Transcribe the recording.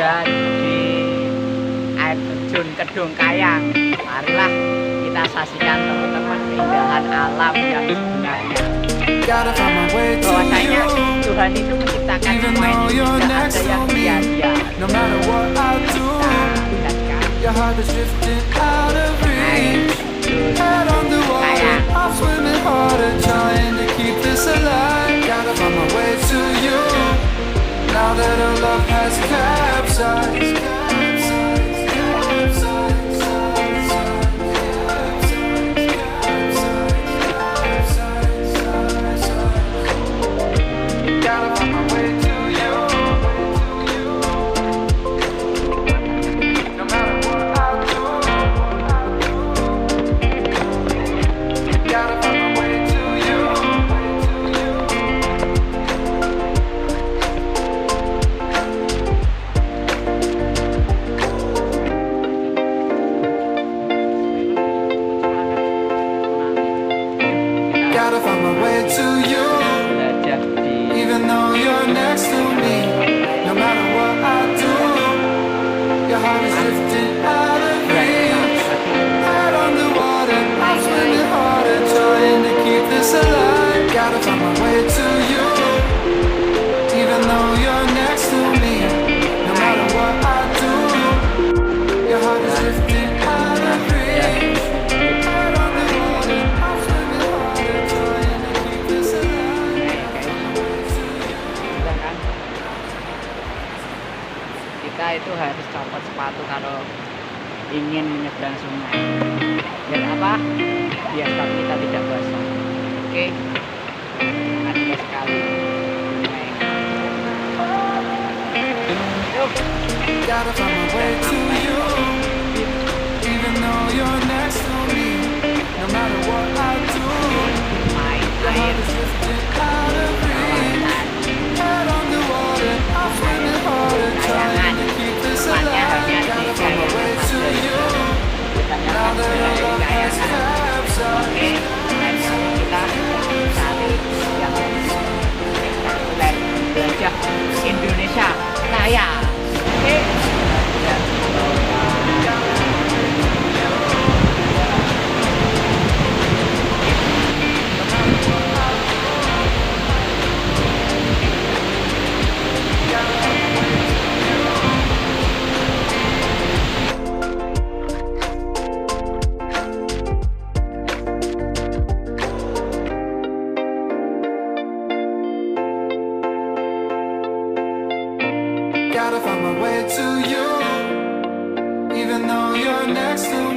berada di air terjun Kedung Kayang. Marilah kita saksikan teman-teman keindahan alam yang sebenarnya. Bahwasanya Tuhan itu menciptakan semua ini, tidak ada yang sia-sia. Kita now that our love has capsized. Gotta find my way to you. No matter what I do, gotta find my way to you. Gotta find my way to you. Even though you're next to me, no matter what I do, your heart is drifting out of reach. Head on the water, I'm swimming harder, trying to keep this alive. Gotta find my way to you. Even though you're next to me, no matter what I do, your heart is drifting out of reach. Head on the water, I'm swimming harder, trying to keep this alive. Kita itu harus copot sepatu kalau ingin menyeberang sungai. Biar apa? Biar sepatu kita tidak basah. Oke, ada sekali. Yuk. Gotta find my way to you. Even though you're next to me, no matter what I do, Main your air heart is drifting out of reach. Head on the water, I'm swimming harder, trying to keep this alive. Gotta find my way to you. Now that our love has capsized. kita cari yang spektakuler gajah Indonesia raya. Oke. Gotta find my way to you. Even though you're next to